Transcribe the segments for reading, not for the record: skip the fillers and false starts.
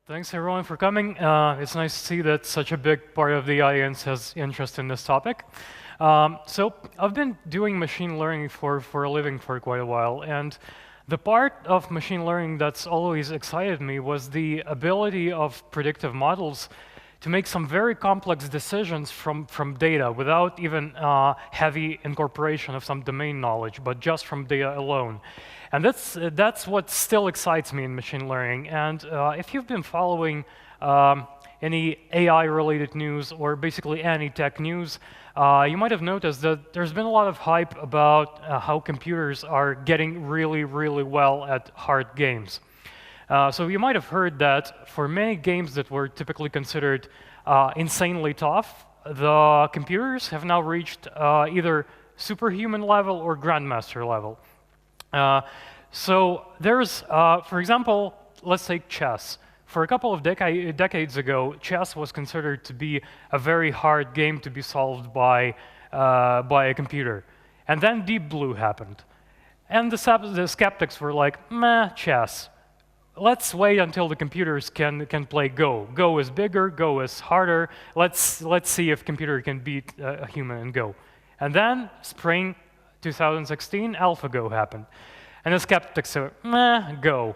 Thanks everyone for coming. It's nice to see that such a big part of the audience has interest in this topic. So I've been doing machine learning for a living for quite a while, and the part of machine learning that's always excited me was the ability of predictive models to make some very complex decisions from data without even heavy incorporation of some domain knowledge, but just from data alone. And that's what still excites me in machine learning. And if you've been following any AI-related news or basically any tech news, you might have noticed that there's been a lot of hype about how computers are getting really, really well at hard games. So you might have heard that for many games that were typically considered insanely tough, the computers have now reached either superhuman level or grandmaster level. So there's, for example, let's take chess. For a couple of decades ago, chess was considered to be a very hard game to be solved by a computer. And then Deep Blue happened. And the skeptics were like, meh, chess. Let's wait until the computers can play Go. Go is bigger, Go is harder. Let's see if computer can beat a human in Go. And then, spring 2016, AlphaGo happened. And the skeptics said, meh, Go.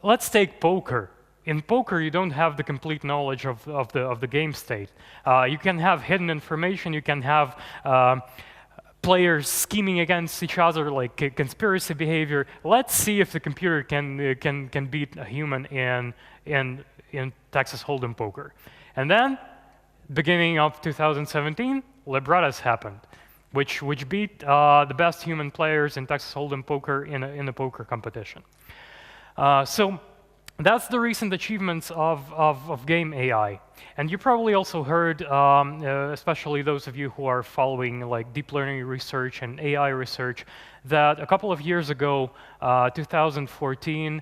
Let's take poker. In poker, you don't have the complete knowledge of the game state. You can have hidden information, you can have players scheming against each other, like conspiracy behavior. Let's see if the computer can beat a human in Texas Hold'em poker. And then, beginning of 2017, librettos happened, which beat the best human players in Texas Hold'em poker in a poker competition. So that's the recent achievements of game AI. And you probably also heard, especially those of you who are following like deep learning research and AI research, that a couple of years ago, 2014,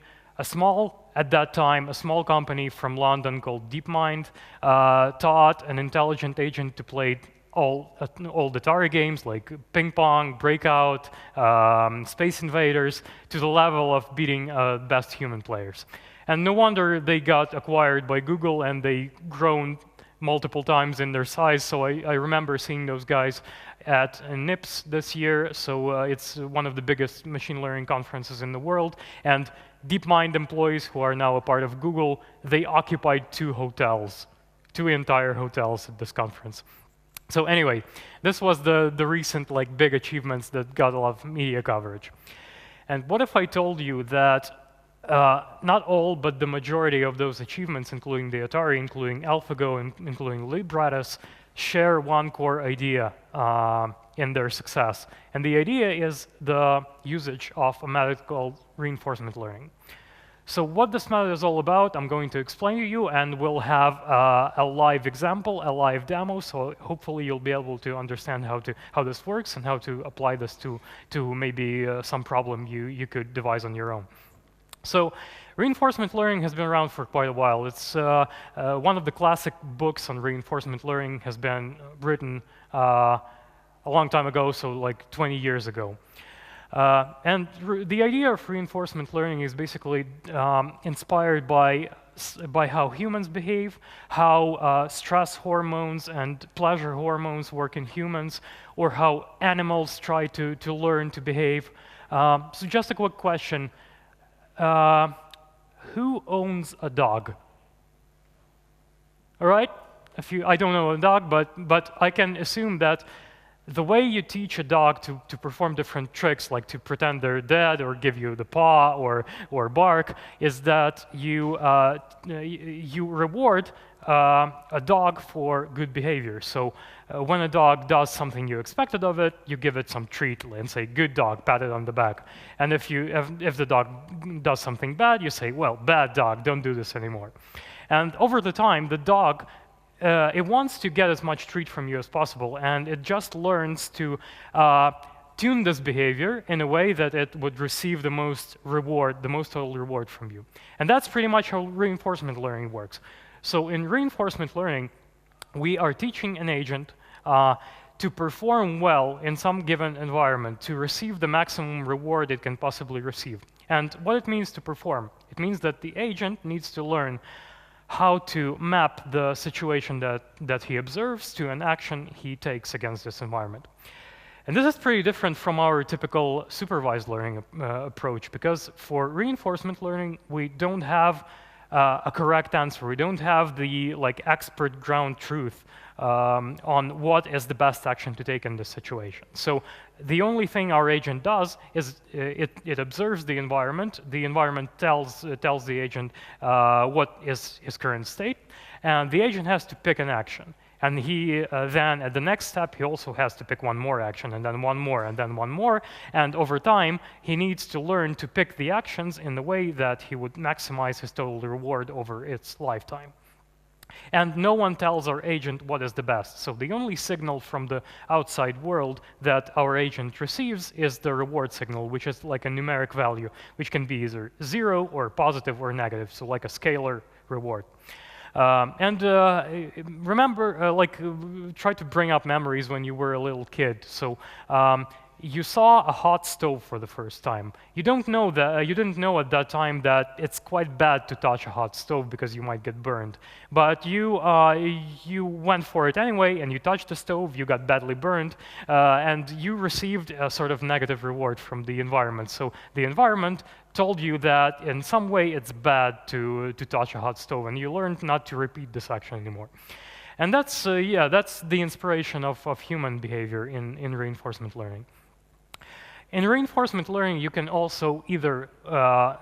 at that time, a small company from London called DeepMind taught an intelligent agent to play all the ATARI games like Ping Pong, Breakout, Space Invaders, to the level of beating best human players. And no wonder they got acquired by Google and they grown multiple times in their size. So I remember seeing those guys at NIPS this year. So it's one of the biggest machine learning conferences in the world. And DeepMind employees who are now a part of Google, they occupied two entire hotels at this conference. So anyway, this was the recent like big achievements that got a lot of media coverage. And what if I told you that not all, but the majority of those achievements, including the ATARI, including AlphaGo, including librettos, share one core idea in their success. And the idea is the usage of a method called reinforcement learning. So what this method is all about, I'm going to explain to you, and we'll have a live example, a live demo, so hopefully you'll be able to understand how this works and how to apply this to maybe some problem you could devise on your own. So reinforcement learning has been around for quite a while. It's one of the classic books on reinforcement learning has been written a long time ago, so like 20 years ago. And the idea of reinforcement learning is basically inspired by how humans behave, how stress hormones and pleasure hormones work in humans, or how animals try to learn to behave. So just a quick question. Who owns a dog? All right? I don't know a dog, but I can assume that the way you teach a dog to perform different tricks, like to pretend they're dead or give you the paw or bark, is that you reward a dog for good behavior. So when a dog does something you expected of it, you give it some treat and say, good dog, pat it on the back. And if the dog does something bad, you say, well, bad dog, don't do this anymore. And over the time, the dog it wants to get as much treat from you as possible, and it just learns to tune this behavior in a way that it would receive the most reward, the most total reward from you. And that's pretty much how reinforcement learning works. So in reinforcement learning, we are teaching an agent to perform well in some given environment, to receive the maximum reward it can possibly receive. And what it means to perform, it means that the agent needs to learn how to map the situation that he observes to an action he takes against this environment. And this is pretty different from our typical supervised learning approach, because for reinforcement learning, we don't have a correct answer. We don't have the expert ground truth on what is the best action to take in this situation. So the only thing our agent does is it observes the environment. The environment tells the agent what is his current state, and the agent has to pick an action. And he then, at the next step, he also has to pick one more action, and then one more, and then one more. And over time, he needs to learn to pick the actions in the way that he would maximize his total reward over its lifetime. And no one tells our agent what is the best. So the only signal from the outside world that our agent receives is the reward signal, which is like a numeric value, which can be either 0 or positive or negative, so like a scalar reward. Remember, try to bring up memories when you were a little kid. So you saw a hot stove for the first time. You didn't know at that time that it's quite bad to touch a hot stove because you might get burned. But you went for it anyway, and you touched the stove. You got badly burned, and you received a sort of negative reward from the environment. So the environment told you that in some way it's bad to touch a hot stove, and you learned not to repeat this action anymore. And that's the inspiration of human behavior in reinforcement learning. In reinforcement learning, you can also either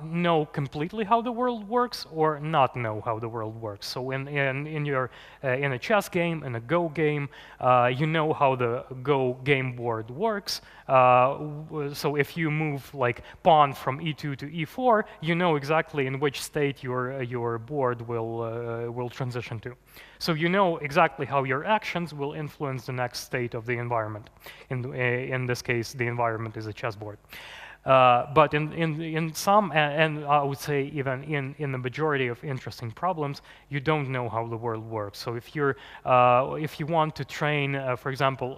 know completely how the world works or not know how the world works. So in a chess game, in a Go game, you know how the Go game board works. So if you move pawn from e2 to e4, you know exactly in which state your board will transition to. So you know exactly how your actions will influence the next state of the environment. In this case, the environment is a chessboard. But in some, and I would say even in the majority of interesting problems, you don't know how the world works. So if you want to train, for example,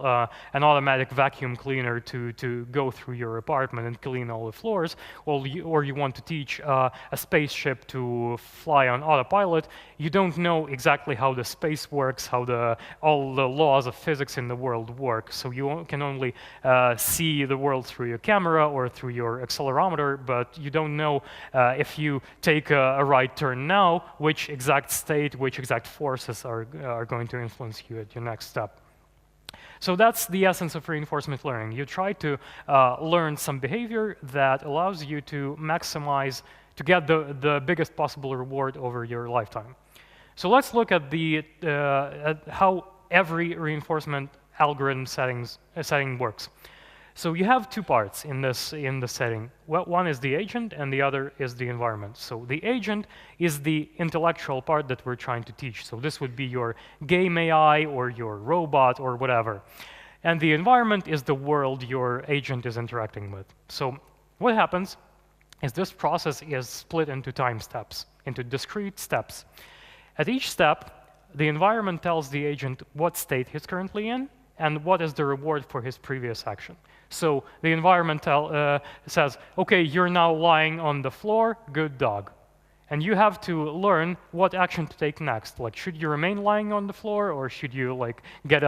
an automatic vacuum cleaner to go through your apartment and clean all the floors, or you want to teach a spaceship to fly on autopilot, you don't know exactly how the space works, how all the laws of physics in the world work. So you can only see the world through your camera or through your accelerometer, but you don't know if you take a right turn now, which exact state, which exact forces are going to influence you at your next step. So that's the essence of reinforcement learning. You try to learn some behavior that allows you to maximize, to get the biggest possible reward over your lifetime. So let's look at at how every reinforcement algorithm setting works. So you have two parts in the setting. Well, one is the agent, and the other is the environment. So the agent is the intellectual part that we're trying to teach. So this would be your game AI or your robot or whatever. And the environment is the world your agent is interacting with. So what happens is this process is split into time steps, into discrete steps. At each step, the environment tells the agent what state he's currently in and what is the reward for his previous action. So the environment says, okay, you're now lying on the floor, good dog. And you have to learn what action to take next. Like, should you remain lying on the floor, or should you get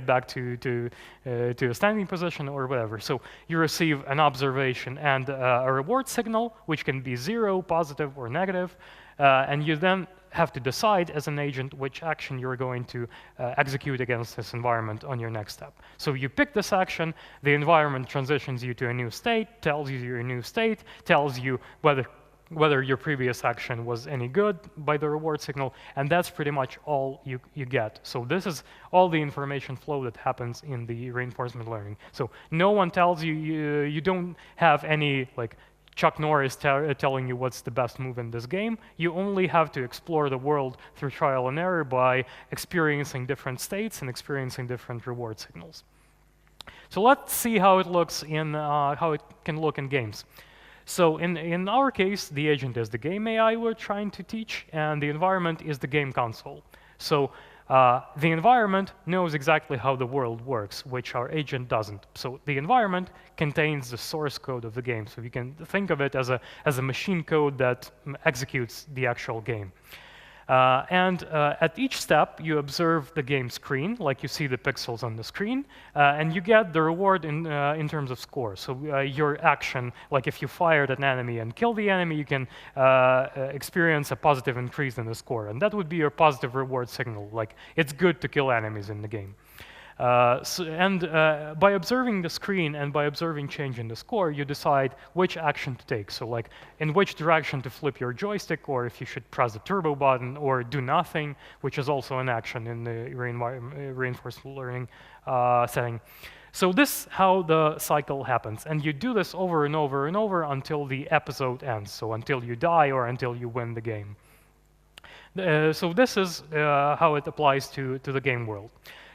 back to a standing position or whatever? So you receive an observation and a reward signal, which can be 0, positive, or negative, and you then have to decide as an agent which action you're going to execute against this environment on your next step. So you pick this action, the environment transitions you to a new state, tells you your new state, tells you whether your previous action was any good by the reward signal, and that's pretty much all you get. So this is all the information flow that happens in the reinforcement learning. So no one tells you, you don't have any Chuck Norris telling you what's the best move in this game. You only have to explore the world through trial and error by experiencing different states and experiencing different reward signals. So let's see how it looks how it can look in games. So in our case, the agent is the game AI we're trying to teach, and the environment is the game console. So The environment knows exactly how the world works, which our agent doesn't. So the environment contains the source code of the game. So you can think of it as a machine code that executes the actual game. At each step, you observe the game screen, like you see the pixels on the screen, and you get the reward in terms of score. So your action, like if you fired an enemy and killed the enemy, you can experience a positive increase in the score. And that would be your positive reward signal, like it's good to kill enemies in the game. By observing the screen and by observing change in the score, you decide which action to take. So like in which direction to flip your joystick, or if you should press the turbo button or do nothing, which is also an action in the reinforcement learning setting. So this is how the cycle happens. And you do this over and over and over until the episode ends. So until you die or until you win the game. So this is how it applies to the game world.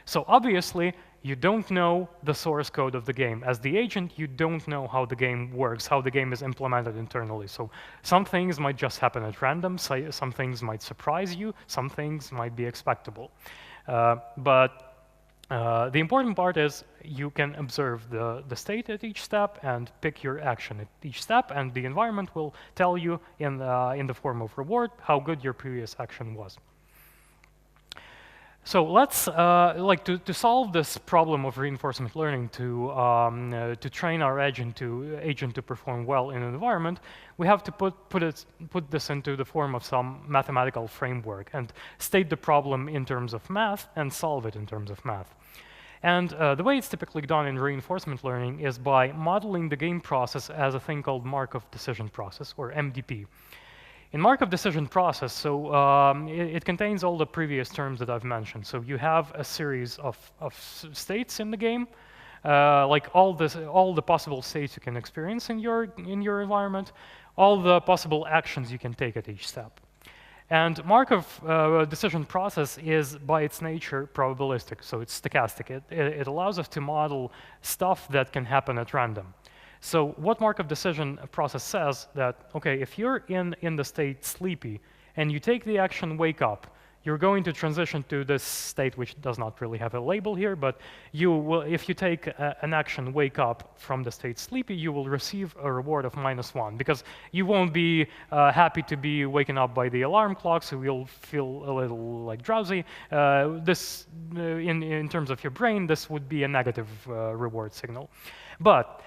So obviously, you don't know the source code of the game. As the agent, you don't know how the game works, how the game is implemented internally. So some things might just happen at random, some things might surprise you, some things might be expectable. But the important part is you can observe the state at each step and pick your action at each step, and the environment will tell you in the form of reward how good your previous action was. So let's to solve this problem of reinforcement learning, to train our agent to perform well in an environment, we have to put this into the form of some mathematical framework and state the problem in terms of math and solve it in terms of math. And the way it's typically done in reinforcement learning is by modeling the game process as a thing called Markov decision process, or MDP. In Markov decision process, so it contains all the previous terms that I've mentioned. So you have a series of states in the game, like all the possible states you can experience in your environment, all the possible actions you can take at each step. And Markov decision process is, by its nature, probabilistic, so it's stochastic. It allows us to model stuff that can happen at random. So what Markov decision process says that, okay, if you're in the state sleepy and you take the action wake up, you're going to transition to this state, which does not really have a label here, but you will, if you take an action wake up from the state sleepy, you will receive a reward of -1, because you won't be happy to be waken up by the alarm clock, so you'll feel a little like drowsy. This, in terms of your brain, this would be a negative reward signal. But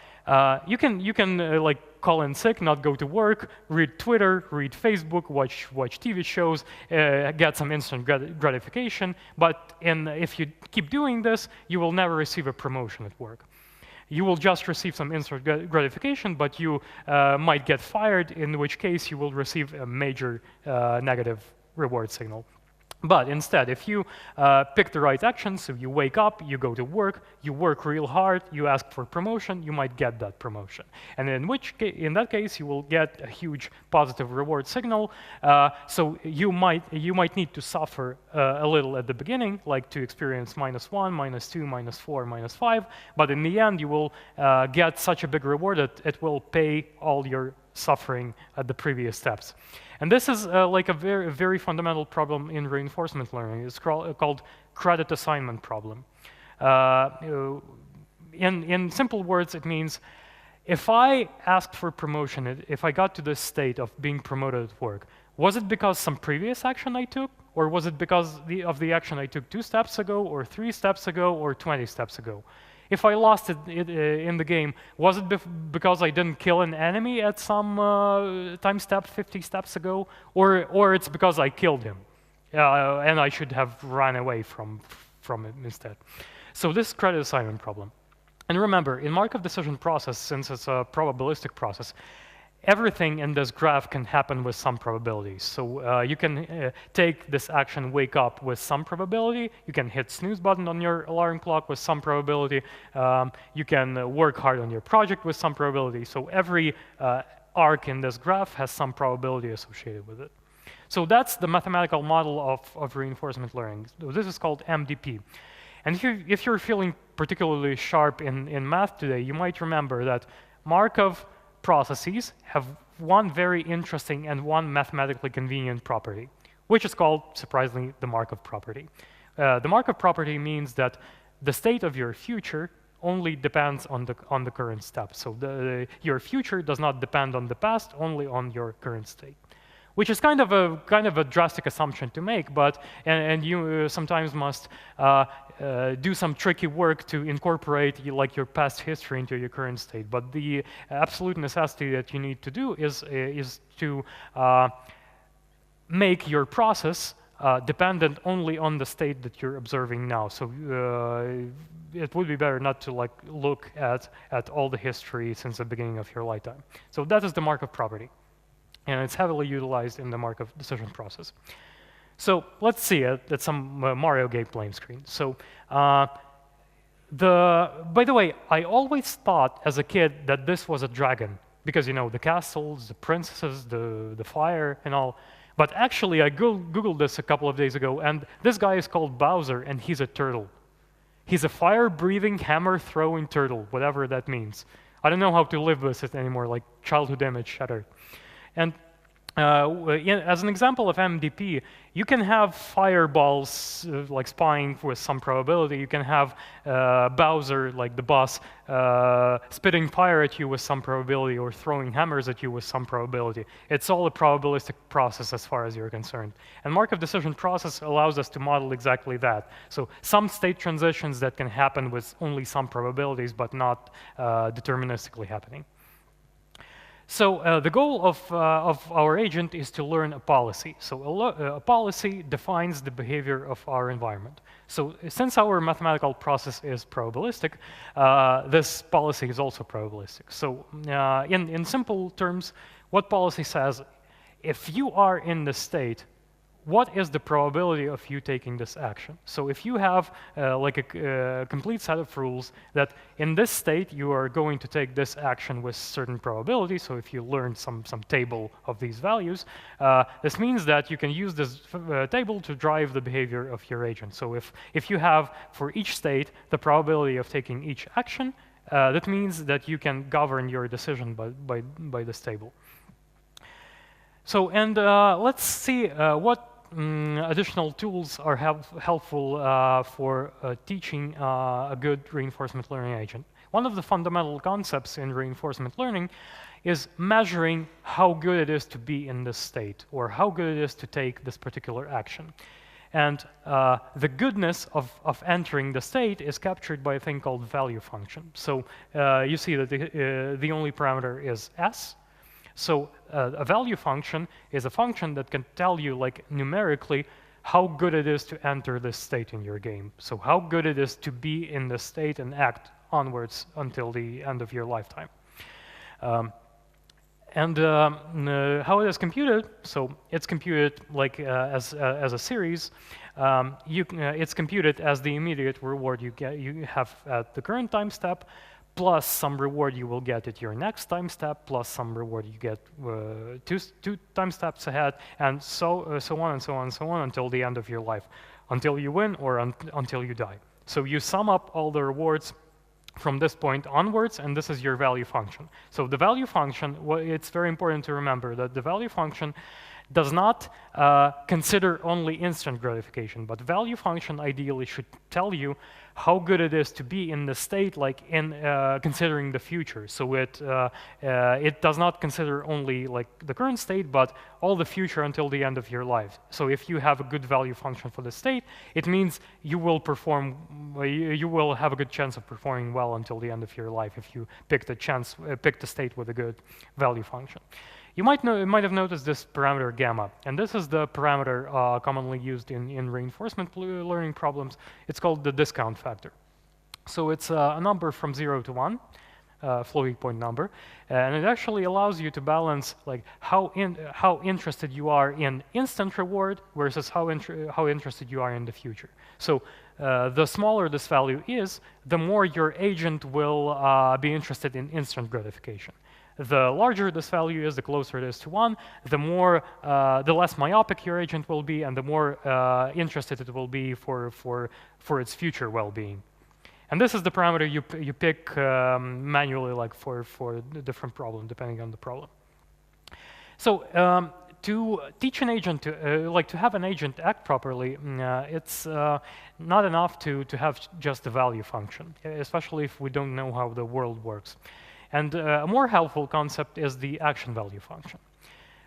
you can like call in sick, not go to work, read Twitter, read Facebook, watch TV shows, get some instant gratification. But if you keep doing this, you will never receive a promotion at work. You will just receive some instant gratification, but you might get fired, in which case you will receive a major negative reward signal. But instead, if you pick the right action, so you wake up, you go to work, you work real hard, you ask for promotion, you might get that promotion. And in that case, you will get a huge positive reward signal. So you might need to suffer a little at the beginning, like to experience -1, -2, -4, -5. But in the end, you will get such a big reward that it will pay all your suffering at the previous steps. And this is like a very fundamental problem in reinforcement learning. It's called credit assignment problem. In simple words, it means if I asked for promotion, if I got to this state of being promoted at work, was it because some previous action I took, or was it because of the action I took 2 steps ago, or 3 steps ago, or 20 steps ago? If I lost it in the game, was it because I didn't kill an enemy at some time step 50 steps ago, or it's because I killed him, and I should have run away from it instead? So this is credit assignment problem. And remember, in Markov decision process, since it's a probabilistic process, everything in this graph can happen with some probability. So you can take this action wake up with some probability. You can hit snooze button on your alarm clock with some probability. You can work hard on your project with some probability. So every arc in this graph has some probability associated with it. So that's the mathematical model of reinforcement learning. So this is called MDP. And if you're feeling particularly sharp in math today, you might remember that Markov processes have one very interesting and one mathematically convenient property, which is called, surprisingly, the Markov property. The Markov property means that the state of your future only depends on the current step. So your future does not depend on the past, only on your current state, which is kind of a drastic assumption to make, but and you sometimes must do some tricky work to incorporate like your past history into your current state. But the absolute necessity that you need to do is to make your process dependent only on the state that you're observing now. So it would be better not to like look at all the history since the beginning of your lifetime. So that is the Markov property, and it's heavily utilized in the Markov decision process. So let's see at some Mario gameplay screen. So by the way, I always thought as a kid that this was a dragon because, you know, the castles, the princesses, the fire and all. But actually, I Googled this a couple of days ago, and this guy is called Bowser, and he's a turtle. He's a fire-breathing, hammer-throwing turtle, whatever that means. I don't know how to live with it anymore, like childhood image shattered. And as an example of MDP, you can have fireballs like spawning with some probability. You can have Bowser, like the boss, spitting fire at you with some probability or throwing hammers at you with some probability. It's all a probabilistic process as far as you're concerned. And Markov decision process allows us to model exactly that. So some state transitions that can happen with only some probabilities, but not deterministically happening. So the goal of our agent is to learn a policy. So a policy defines the behavior of our environment. So since our mathematical process is probabilistic, this policy is also probabilistic. So in simple terms, what policy says, if you are in the state, what is the probability of you taking this action? So if you have like a complete set of rules that in this state you are going to take this action with certain probability, so if you learn some table of these values, this means that you can use this table to drive the behavior of your agent. So if you have for each state the probability of taking each action, that means that you can govern your decision by this table. So and let's see what additional tools are helpful for teaching a good reinforcement learning agent. One of the fundamental concepts in reinforcement learning is measuring how good it is to be in this state, or how good it is to take this particular action. And the goodness of entering the state is captured by a thing called value function. So you see that the only parameter is s. So a value function is a function that can tell you, like numerically, how good it is to enter this state in your game. So how good it is to be in the state and act onwards until the end of your lifetime. And how it is computed, so it's computed like as a series. It's computed as the immediate reward you have at the current time step, plus some reward you will get at your next time step, plus some reward you get two time steps ahead, and so on and so on and so on until the end of your life, until you win or until you die. So you sum up all the rewards from this point onwards, and this is your value function. So the value function, it's very important to remember that the value function does not consider only instant gratification, but value function ideally should tell you how good it is to be in the state, like in considering the future. So it does not consider only like the current state, but all the future until the end of your life. So if you have a good value function for the state, it means you will perform, you will have a good chance of performing well until the end of your life if you pick the state with a good value function. You might have noticed this parameter gamma, and this is the parameter commonly used in reinforcement learning problems. It's called the discount factor. So it's a number from 0 to 1, floating point number, and it actually allows you to balance like how interested you are in instant reward versus how interested you are in the future. So the smaller this value is, the more your agent will be interested in instant gratification. The larger this value is, the closer it is to 1, the less myopic your agent will be, and the more interested it will be for its future well-being. And this is the parameter you pick manually, like for the different problem, depending on the problem. So to teach an agent to have an agent act properly, it's not enough to have just a value function, especially if we don't know how the world works. And a more helpful concept is the action value function.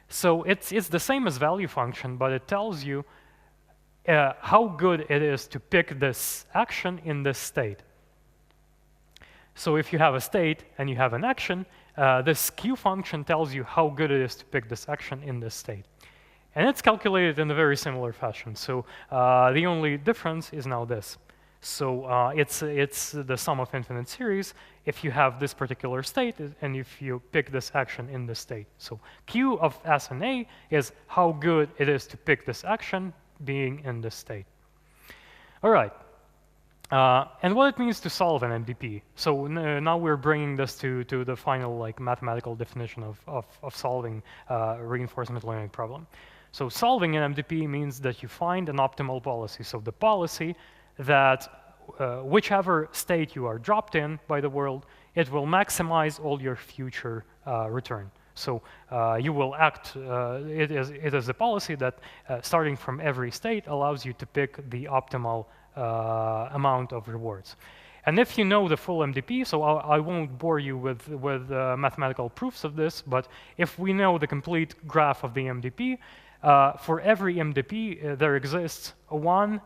So it's the same as value function, but it tells you how good it is to pick this action in this state. So if you have a state and you have an action, this Q function tells you how good it is to pick this action in this state. And it's calculated in a very similar fashion. So the only difference is now this. So it's the sum of infinite series if you have this particular state and if you pick this action in this state. So Q of S and A is how good it is to pick this action being in this state. All right. And what it means to solve an MDP. So now we're bringing this to the final mathematical definition of solving a reinforcement learning problem. So solving an MDP means that you find an optimal policy. So the policy that whichever state you are dropped in by the world, it will maximize all your future return. So you will act, it is a policy that starting from every state allows you to pick the optimal amount of rewards. And if you know the full MDP, so I won't bore you with mathematical proofs of this, but if we know the complete graph of the MDP, for every MDP there exists one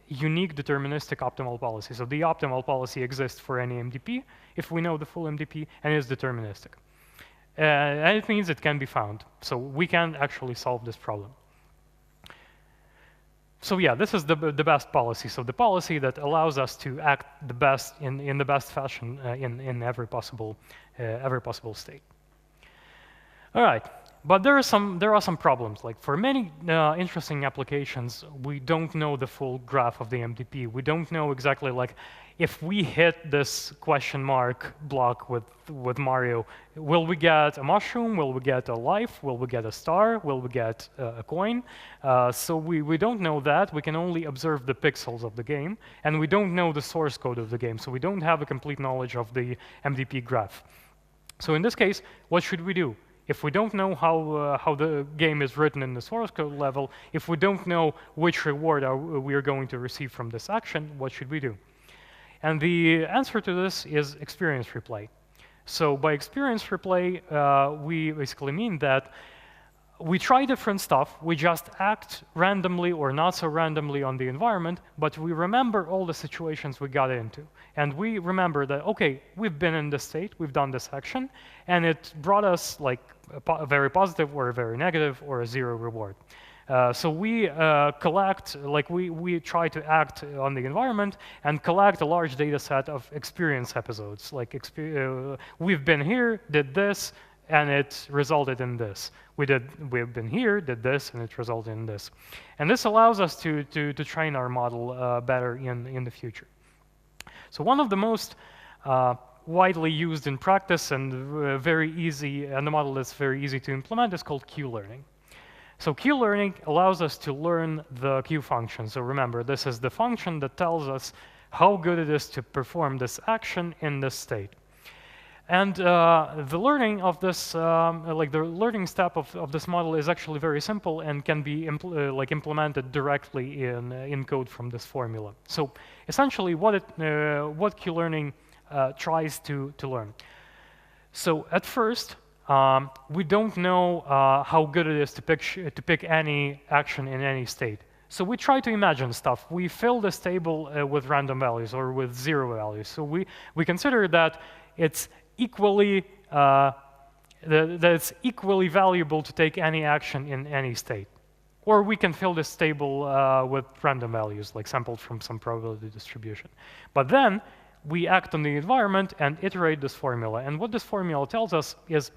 unique deterministic optimal policy. So the optimal policy exists for any MDP if we know the full MDP, and is deterministic. And it means it can be found. So we can actually solve this problem. So yeah, this is the best policy. So the policy that allows us to act the best in the best fashion in every possible state. All right, but there are some problems. Like for many interesting applications, we don't know the full graph of the MDP. We don't know exactly if we hit this question mark block with Mario, will we get a mushroom? Will we get a life? Will we get a star? Will we get a coin? So we don't know that. We can only observe the pixels of the game, and we don't know the source code of the game. So we don't have a complete knowledge of the MDP graph. So in this case, what should we do? If we don't know how the game is written in the source code level, if we don't know which reward we are going to receive from this action, what should we do? And the answer to this is experience replay. So by experience replay, we basically mean that we try different stuff. We just act randomly or not so randomly on the environment, but we remember all the situations we got into. And we remember that, OK, we've been in this state, we've done this action, and it brought us a very positive or a very negative or a zero reward. So we collect, we try to act on the environment and collect a large data set of experience episodes. We've been here, did this, and it resulted in this. We've been here, did this, and it resulted in this. And this allows us to train our model better in the future. So one of the most widely used in practice and very easy, and the model that's very easy to implement is called Q-learning. So Q-learning allows us to learn the Q function. So remember, this is the function that tells us how good it is to perform this action in this state. And the learning of this, the learning step of this model is actually very simple and can be implemented directly in code from this formula. So essentially, what Q-learning tries to learn. So at first, we don't know how good it is to pick any action in any state. So we try to imagine stuff. We fill this table with random values or with zero values. So we consider that it's equally valuable to take any action in any state. Or we can fill this table with random values, like sampled from some probability distribution. But then we act on the environment and iterate this formula. And what this formula tells us is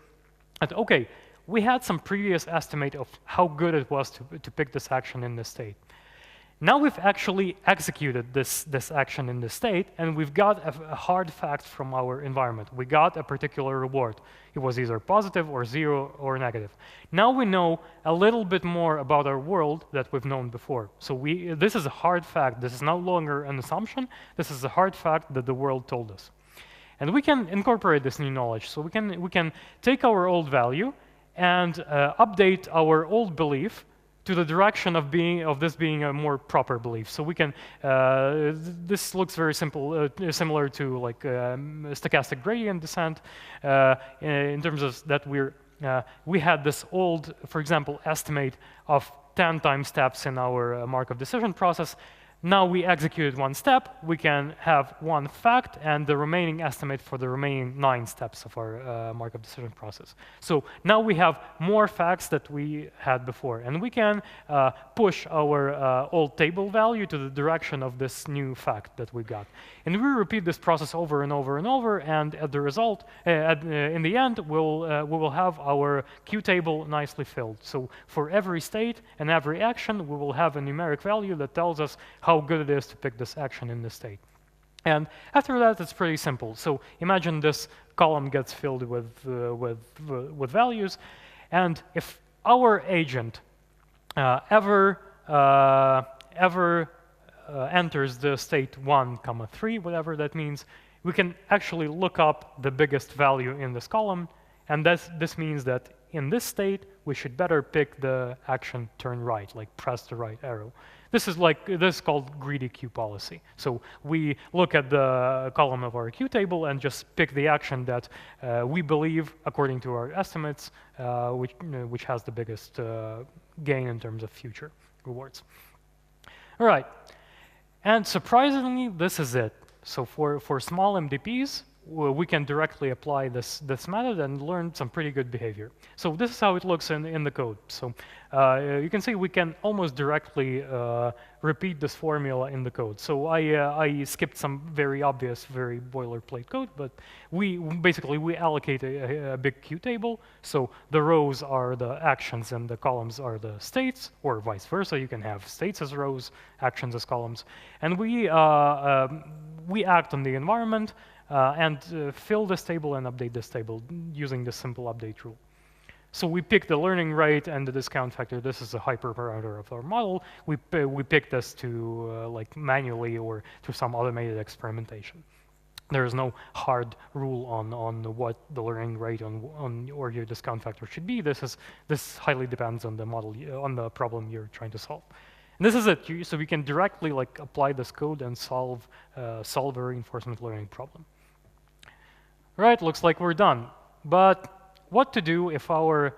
that, OK, we had some previous estimate of how good it was to pick this action in this state. Now we've actually executed this action in this state, and we've got a hard fact from our environment. We got a particular reward. It was either positive or zero or negative. Now we know a little bit more about our world that we've known before. So this is a hard fact. This is no longer an assumption. This is a hard fact that the world told us. And we can incorporate this new knowledge. So we can take our old value and update our old belief to the direction of this being a more proper belief. So we can, this looks very simple, similar to like stochastic gradient descent in terms of that we had this old, for example, estimate of 10 time steps in our Markov decision process. Now we executed one step, we can have one fact and the remaining estimate for the remaining 9 steps of our Markov decision process. So now we have more facts that we had before, and we can push our old table value to the direction of this new fact that we got. And we repeat this process over and over and over, and at the result, in the end, we will have our Q table nicely filled. So for every state and every action, we will have a numeric value that tells us how good it is to pick this action in this state. And after that, it's pretty simple. So imagine this column gets filled with values, and if our agent ever enters the state 1, 3, whatever that means, we can actually look up the biggest value in this column, and this means that in this state, we should better pick the action turn right, like press the right arrow. This is called greedy Q policy. So we look at the column of our Q table and just pick the action that we believe, according to our estimates, which has the biggest gain in terms of future rewards. All right, and surprisingly, this is it. So for small MDPs, we can directly apply this method and learn some pretty good behavior. So this is how it looks in the code. So you can see we can almost directly repeat this formula in the code. So I skipped some very obvious, very boilerplate code, but we allocate a big Q table. So the rows are the actions and the columns are the states, or vice versa. You can have states as rows, actions as columns, and we act on the environment. And fill this table and update this table using this simple update rule. So we pick the learning rate and the discount factor. This is a hyperparameter of our model. We pick this to like manually or through some automated experimentation. There is no hard rule on what the learning rate or your discount factor should be. This highly depends on the model, on the problem you're trying to solve. And this is it. So we can directly like apply this code and solve a reinforcement learning problem. Right, looks like we're done. But what to do if our,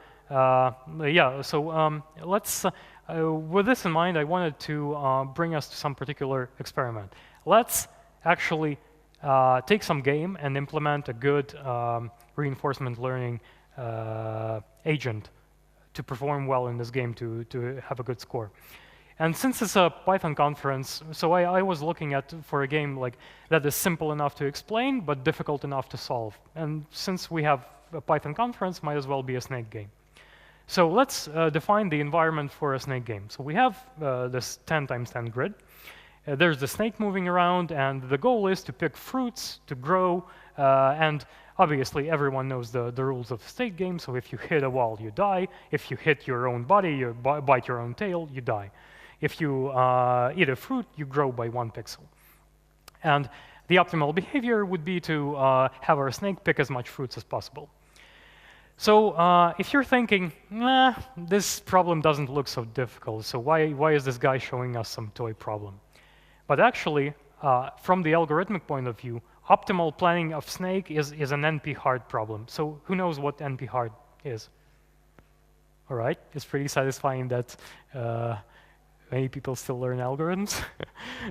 let's, with this in mind, I wanted to bring us to some particular experiment. Let's actually take some game and implement a good reinforcement learning agent to perform well in this game, to have a good score. And since it's a Python conference, so I was looking for a game like that is simple enough to explain, but difficult enough to solve. And since we have a Python conference, might as well be a snake game. So let's define the environment for a snake game. So we have this 10 times 10 grid. There's the snake moving around, and the goal is to pick fruits, to grow, and obviously everyone knows the rules of the snake game. So if you hit a wall, you die. If you hit your own body, you bite your own tail, you die. If you eat a fruit, you grow by 1 pixel. And the optimal behavior would be to have our snake pick as much fruits as possible. So if you're thinking, nah, this problem doesn't look so difficult, so why is this guy showing us some toy problem? But actually, from the algorithmic point of view, optimal planning of snake is an NP-hard problem. So who knows what NP-hard is? All right, it's pretty satisfying that many people still learn algorithms.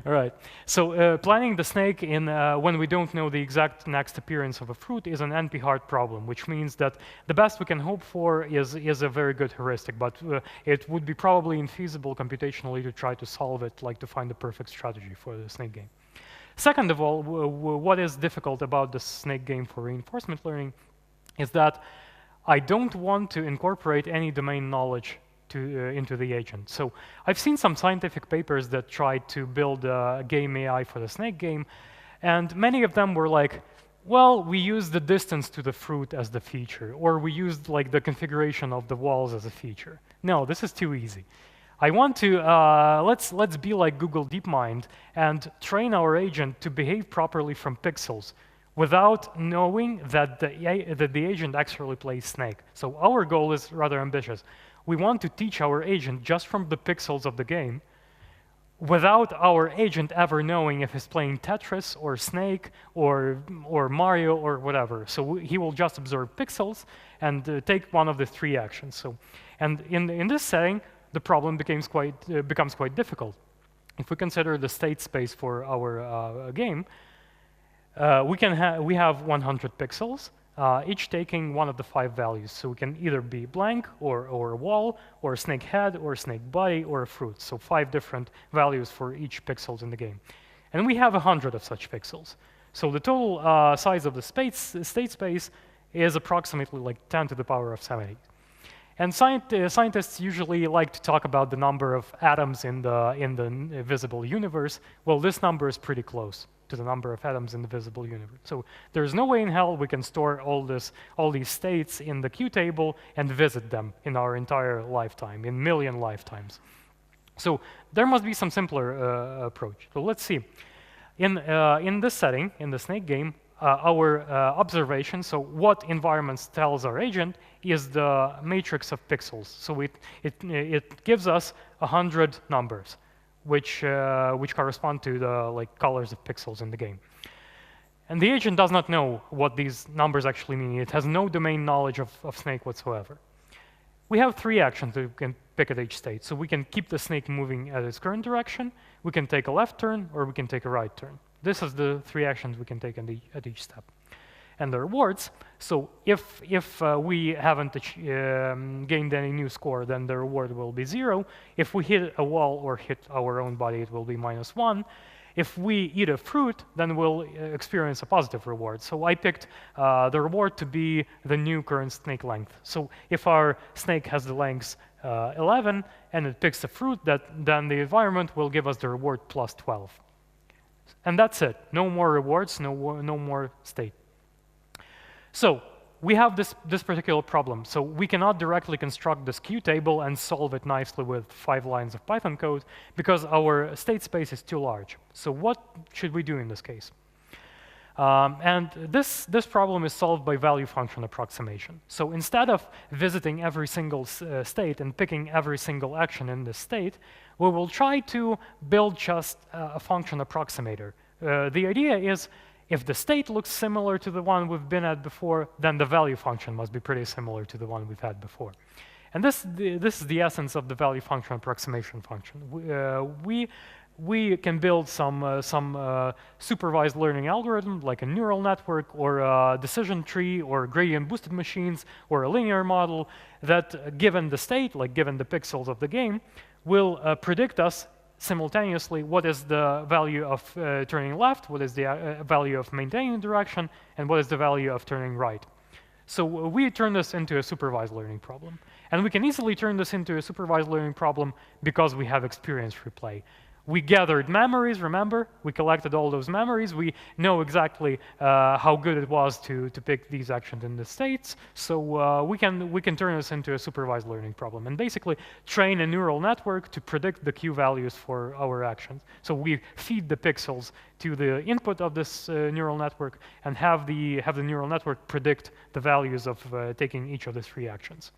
All right, so planning the snake when we don't know the exact next appearance of a fruit is an NP-hard problem, which means that the best we can hope for is a very good heuristic, but it would be probably infeasible computationally to try to solve it, like to find the perfect strategy for the snake game. Second of all, what is difficult about the snake game for reinforcement learning is that I don't want to incorporate any domain knowledge into the agent. So I've seen some scientific papers that tried to build a game AI for the snake game, and many of them were like, well, we used the distance to the fruit as the feature, or we used like the configuration of the walls as a feature. No, this is too easy. I want to, let's be like Google DeepMind and train our agent to behave properly from pixels. without knowing that the agent actually plays Snake. So our goal is rather ambitious. We want to teach our agent just from the pixels of the game without our agent ever knowing if he's playing Tetris or Snake or Mario or whatever. So he will just observe pixels and take one of the three actions. So, and in this setting, the problem becomes quite difficult. If we consider the state space for our game, we have 100 pixels, each taking one of the 5 values. So we can either be blank, or a wall, or a snake head, or a snake body, or a fruit. So 5 different values for each pixels in the game. And we have 100 of such pixels. So the total size of the state space is approximately like 10 to the power of 70. And scientists usually like to talk about the number of atoms in the visible universe. Well, this number is pretty close to the number of atoms in the visible universe. So there's no way in hell we can store all these states in the Q table and visit them in our entire lifetime, in million lifetimes. So there must be some simpler approach. So let's see. In this setting, in the Snake game, our observation, so what environments tells our agent, is the matrix of pixels. So it gives us 100 numbers, which correspond to the colors of pixels in the game. And the agent does not know what these numbers actually mean. It has no domain knowledge of Snake whatsoever. We have 3 actions that we can pick at each state. So we can keep the snake moving at its current direction, we can take a left turn, or we can take a right turn. This is the 3 actions we can take at each step. And the rewards, so if we haven't gained any new score, then the reward will be 0. If we hit a wall or hit our own body, it will be -1. If we eat a fruit, then we'll experience a positive reward. So I picked the reward to be the new current snake length. So if our snake has the length 11 and it picks a fruit, then the environment will give us the reward +12. And that's it. No more rewards, no more state. So we have this particular problem. So we cannot directly construct this Q table and solve it nicely with 5 lines of Python code because our state space is too large. So what should we do in this case? And this problem is solved by value function approximation. So instead of visiting every single state and picking every single action in this state, we will try to build just a function approximator. The idea is if the state looks similar to the one we've been at before, then the value function must be pretty similar to the one we've had before. And this is the essence of the value function approximation function. We can build some supervised learning algorithm, like a neural network or a decision tree or gradient boosted machines or a linear model that, given the state, like given the pixels of the game, will predict us simultaneously what is the value of turning left, what is the value of maintaining direction, and what is the value of turning right. So we turn this into a supervised learning problem. And we can easily turn this into a supervised learning problem because we have experience replay. We gathered memories, remember? We collected all those memories. We know exactly how good it was to pick these actions in the states. So we can turn this into a supervised learning problem and basically train a neural network to predict the Q values for our actions. So we feed the pixels to the input of this neural network and have the neural network predict the values of taking each of the 3 actions.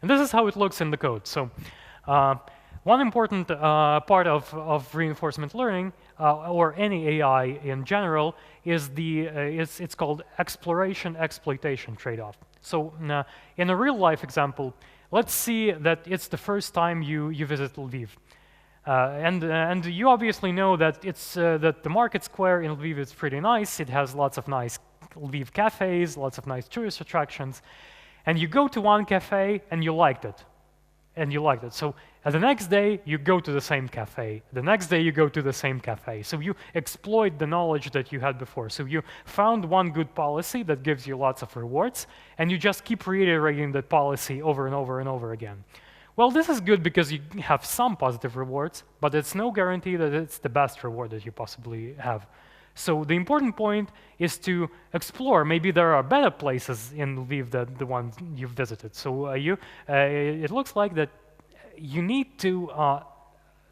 And this is how it looks in the code. So one important part of reinforcement learning, or any AI in general, is it's called exploration-exploitation trade-off. So in a real-life example, let's see that it's the first time you visit Lviv. And you obviously know that that the market square in Lviv is pretty nice. It has lots of nice Lviv cafes, lots of nice tourist attractions. And you go to one cafe and you liked it. So the next day, you go to the same cafe. The next day, you go to the same cafe. So you exploit the knowledge that you had before. So you found one good policy that gives you lots of rewards, and you just keep reiterating that policy over and over and over again. Well, this is good because you have some positive rewards, but it's no guarantee that it's the best reward that you possibly have. So the important point is to explore. Maybe there are better places in Lviv than the ones you've visited. So it looks like that you need to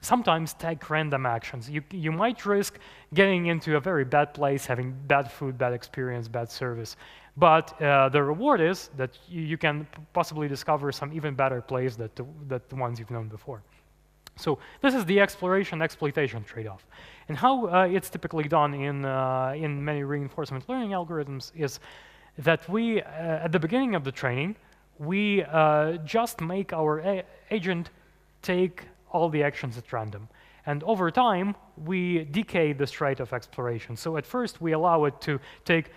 sometimes take random actions. You might risk getting into a very bad place, having bad food, bad experience, bad service. But the reward is that you can possibly discover some even better place that the ones you've known before. So this is the exploration-exploitation trade-off. And how it's typically done in many reinforcement learning algorithms is that we, at the beginning of the training, we just make our agent take all the actions at random. And over time, we decay this rate of exploration. So at first, we allow it to take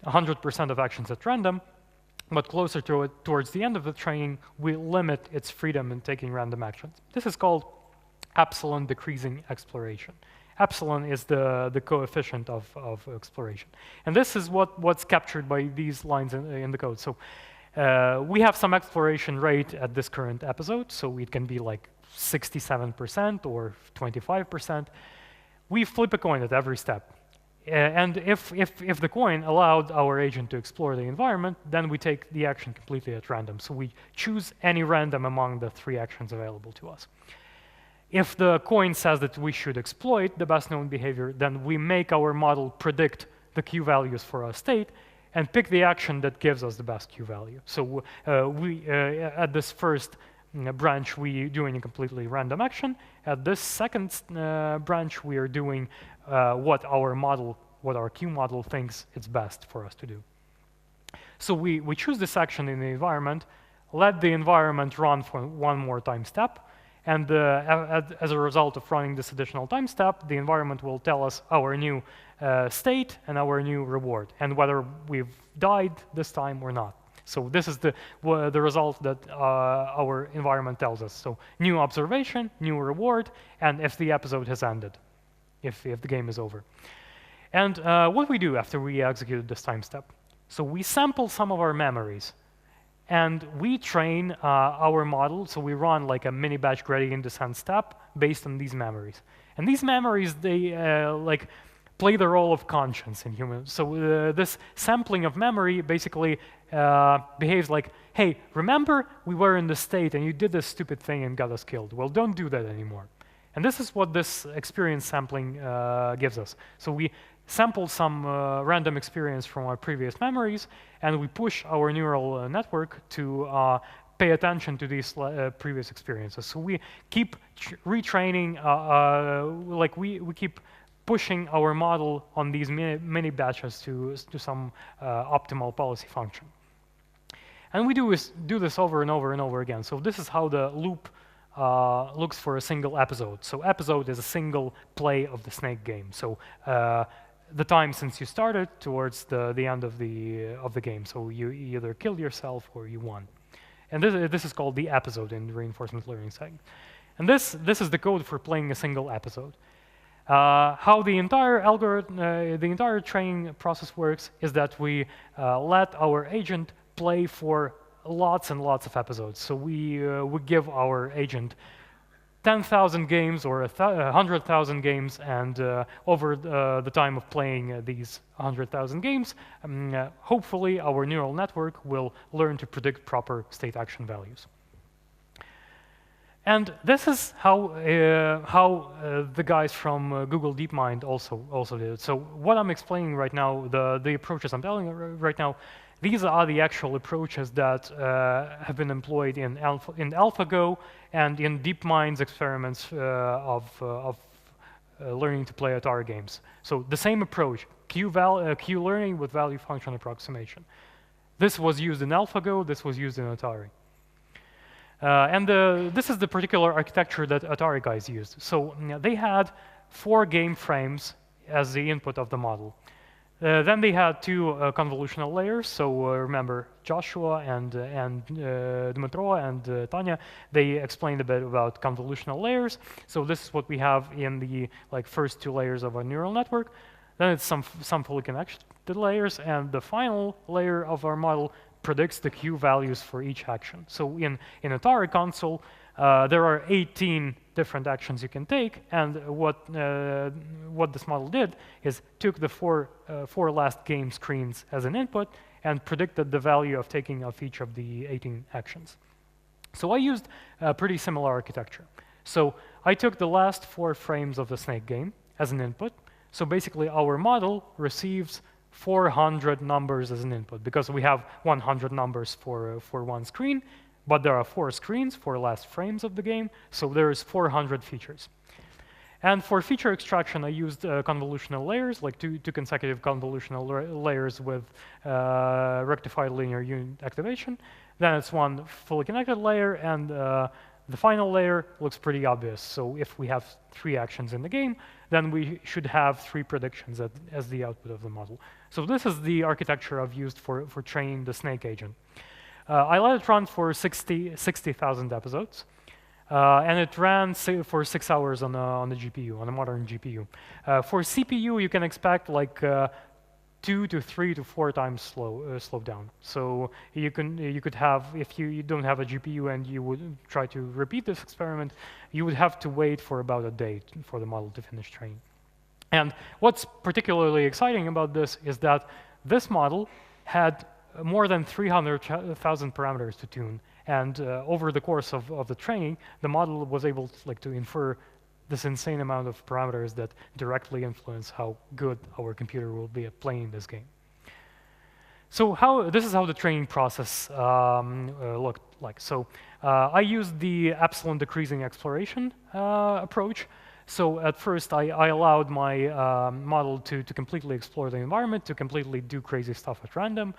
100% of actions at random, but closer to it, towards the end of the training, we limit its freedom in taking random actions. This is called epsilon decreasing exploration. Epsilon is the coefficient of exploration. And this is what's captured by these lines in the code. So we have some exploration rate at this current episode, so it can be like 67% or 25%. We flip a coin at every step. And if the coin allowed our agent to explore the environment, then we take the action completely at random. So we choose any random among the 3 actions available to us. If the coin says that we should exploit the best known behavior, then we make our model predict the Q values for our state and pick the action that gives us the best Q value. So at this first branch, we doing a completely random action. At this second branch, we are doing what our Q model thinks it's best for us to do. So we choose this action in the environment, let the environment run for one more time step, and as a result of running this additional time step, the environment will tell us our new state and our new reward, and whether we've died this time or not. So this is the result that our environment tells us. So new observation, new reward, and if the episode has ended, if the game is over. And what we do after we executed this time step. So we sample some of our memories, and we train our model. So we run like a mini batch gradient descent step based on these memories. And these memories, they play the role of conscience in humans. So this sampling of memory basically behaves like, hey, remember we were in this state and you did this stupid thing and got us killed. Well, don't do that anymore. And this is what this experience sampling gives us. So we sample some random experience from our previous memories, and we push our neural network to pay attention to these previous experiences. So we keep retraining, we keep pushing our model on these mini batches to some optimal policy function. And we do this over and over and over again. So this is how the loop looks for a single episode. So episode is a single play of the snake game. So the time since you started towards the end of the game. So you either killed yourself or you won. And this is called the episode in the reinforcement learning setting. And this is the code for playing a single episode. How the entire algorithm, the entire training process works is that we let our agent play for lots and lots of episodes. So we give our agent 10,000 games or 100,000 games, and over the time of playing these 100,000 games, hopefully our neural network will learn to predict proper state action values. And this is how the guys from Google DeepMind also did it. So what I'm explaining right now, the approaches I'm telling you right now, these are the actual approaches that have been employed in AlphaGo and in DeepMind's experiments of learning to play ATARI games. So the same approach, Q learning with value function approximation. This was used in AlphaGo, this was used in ATARI. This is the particular architecture that ATARI guys used. So they had 4 game frames as the input of the model. Then they had 2 convolutional layers. So remember Joshua and Dmitro and Tanya, they explained a bit about convolutional layers. So this is what we have in the first 2 layers of a neural network. Then it's some fully connected layers, and the final layer of our model predicts the Q values for each action. So in ATARI console, there are 18 different actions you can take, and what this model did is took the four last game screens as an input and predicted the value of taking of each of the 18 actions. So I used a pretty similar architecture. So I took the last 4 frames of the snake game as an input. So basically, our model receives 400 numbers as an input, because we have 100 numbers for one screen, but there are 4 screens, 4 last frames of the game, so there's 400 features. And for feature extraction, I used convolutional layers, like two consecutive convolutional layers with rectified linear unit activation. Then it's one fully connected layer, and the final layer looks pretty obvious. So if we have 3 actions in the game, then we should have 3 predictions as the output of the model. So this is the architecture I've used for training the snake agent. I let it run for 60,000 episodes. And it ran for 6 hours on the GPU, on a modern GPU. For CPU, you can expect like 2 to 3 to 4 times slow down. So you could have, if you don't have a GPU and you would try to repeat this experiment, you would have to wait for about a day for the model to finish training. And what's particularly exciting about this is that this model had more than 300,000 parameters to tune. And over the course of the training, the model was able to infer this insane amount of parameters that directly influence how good our computer will be at playing this game. So this is how the training process looked like. So I used the epsilon decreasing exploration approach. So at first, I allowed my model to completely explore the environment, to completely do crazy stuff at random.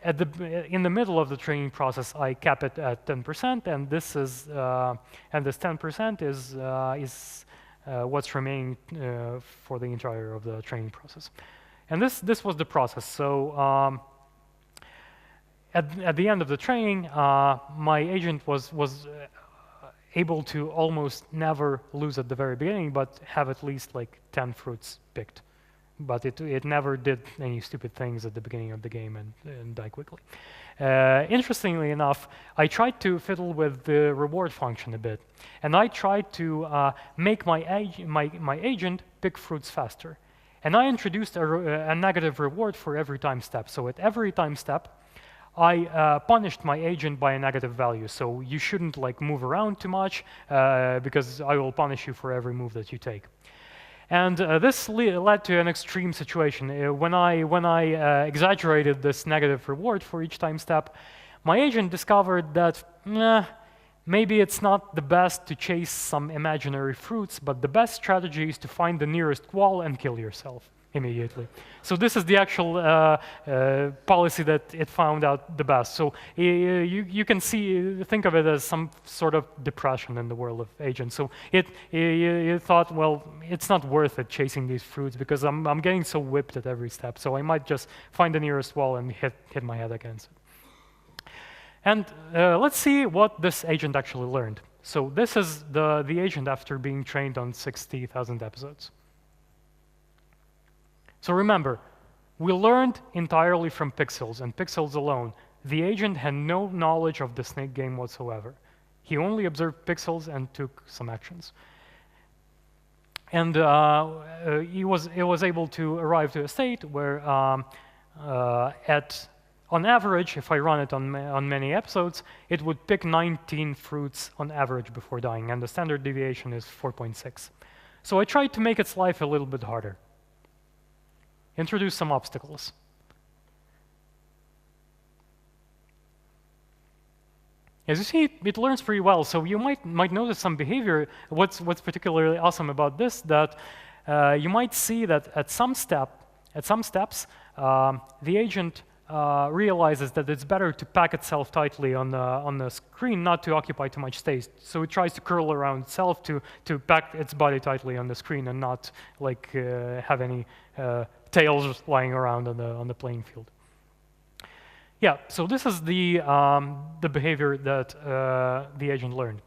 In the middle of the training process, I cap it at 10%, and this 10% is what's remaining for the entire of the training process. And this was the process. So at the end of the training, my agent was able to almost never lose at the very beginning, but have at least like 10 fruits picked. But it never did any stupid things at the beginning of the game and die quickly. Interestingly enough, I tried to fiddle with the reward function a bit, and I tried to make my agent pick fruits faster. And I introduced a negative reward for every time step. So at every time step, I punished my agent by a negative value. So you shouldn't move around too much because I will punish you for every move that you take. And this led to an extreme situation. When I exaggerated this negative reward for each time step, my agent discovered that maybe it's not the best to chase some imaginary fruits, but the best strategy is to find the nearest wall and kill yourself immediately. So this is the actual policy that it found out the best. So you can think of it as some sort of depression in the world of agents. So it thought, well, it's not worth it chasing these fruits because I'm getting so whipped at every step. So I might just find the nearest wall and hit my head against it. And let's see what this agent actually learned. So this is the agent after being trained on 60,000 episodes. So remember, we learned entirely from pixels and pixels alone. The agent had no knowledge of the snake game whatsoever. He only observed pixels and took some actions. And it was able to arrive to a state where on average, if I run it on many episodes, it would pick 19 fruits on average before dying, and the standard deviation is 4.6. So I tried to make its life a little bit harder. Introduce some obstacles. As you see, it learns pretty well. So you might notice some behavior. What's particularly awesome about this, that you might see that at some steps, the agent realizes that it's better to pack itself tightly on the screen, not to occupy too much space. So it tries to curl around itself to pack its body tightly on the screen and not have any tails lying around on the playing field. Yeah, so this is the behavior that the agent learned.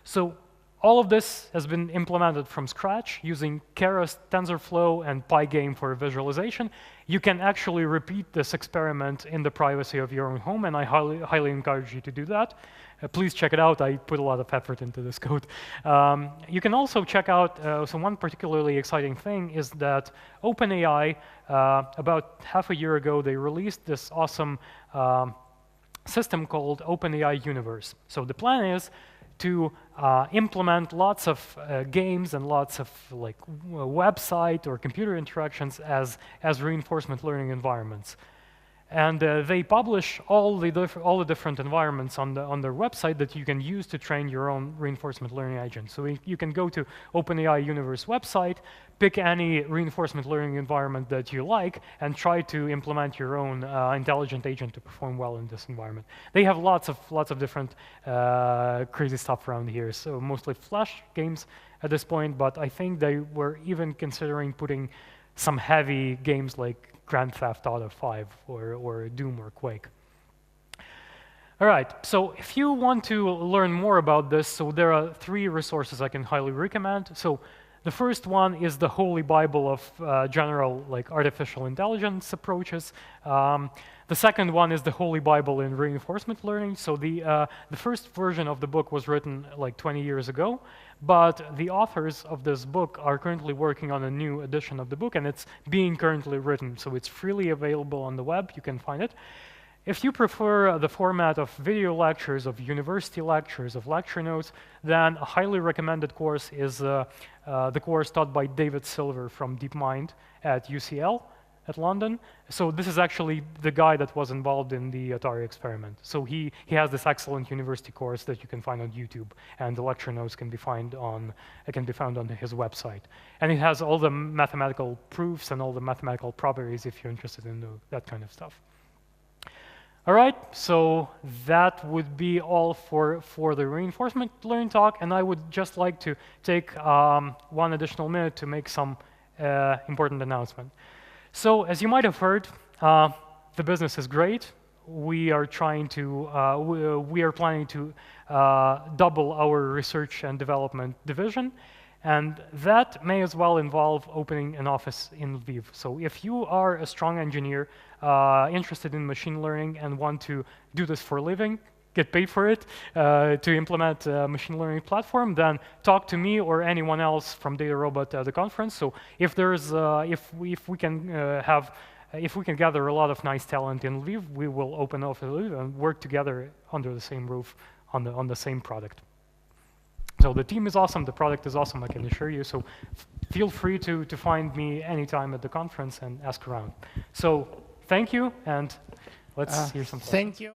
So all of this has been implemented from scratch using Keras, TensorFlow, and Pygame for visualization. You can actually repeat this experiment in the privacy of your own home, and I highly encourage you to do that. Please check it out. I put a lot of effort into this code. You can also check out, so one particularly exciting thing is that OpenAI, about half a year ago, they released this awesome system called OpenAI Universe. So the plan is to implement lots of games and lots of like website or computer interactions as reinforcement learning environments. And they publish all the different environments on their website that you can use to train your own reinforcement learning agent. So you can go to OpenAI Universe website, pick any reinforcement learning environment that you like, and try to implement your own intelligent agent to perform well in this environment. They have lots of different crazy stuff around here. So mostly Flash games at this point, but I think they were even considering putting some heavy games like Grand Theft Auto 5 or Doom or Quake. All right, so if you want to learn more about this, so there are 3 resources I can highly recommend. So the first one is the Holy Bible of general like artificial intelligence approaches. The second one is the Holy Bible in reinforcement learning. So the first version of the book was written like 20 years ago, but the authors of this book are currently working on a new edition of the book, and it's being currently written. So it's freely available on the web. You can find it. If you prefer the format of video lectures, of university lectures, of lecture notes, then a highly recommended course is the course taught by David Silver from DeepMind at UCL at London. So this is actually the guy that was involved in the ATARI experiment. So he has this excellent university course that you can find on YouTube, and the lecture notes can be found on his website. And it has all the mathematical proofs and all the mathematical properties if you're interested in that kind of stuff. All right, so that would be all for the reinforcement learning talk, and I would just like to take 1 additional minute to make some important announcement. So as you might have heard, the business is great. We are planning to double our research and development division, and that may as well involve opening an office in Lviv. So if you are a strong engineer interested in machine learning and want to do this for a living, get paid for it, to implement a machine learning platform, then talk to me or anyone else from DataRobot at the conference. So if we can gather a lot of nice talent in Lviv, we will open office in Lviv and work together under the same roof on the same product. So the team is awesome, the product is awesome, I can assure you. So feel free to find me anytime at the conference and ask around. So thank you, and let's hear some stuff. Thank you.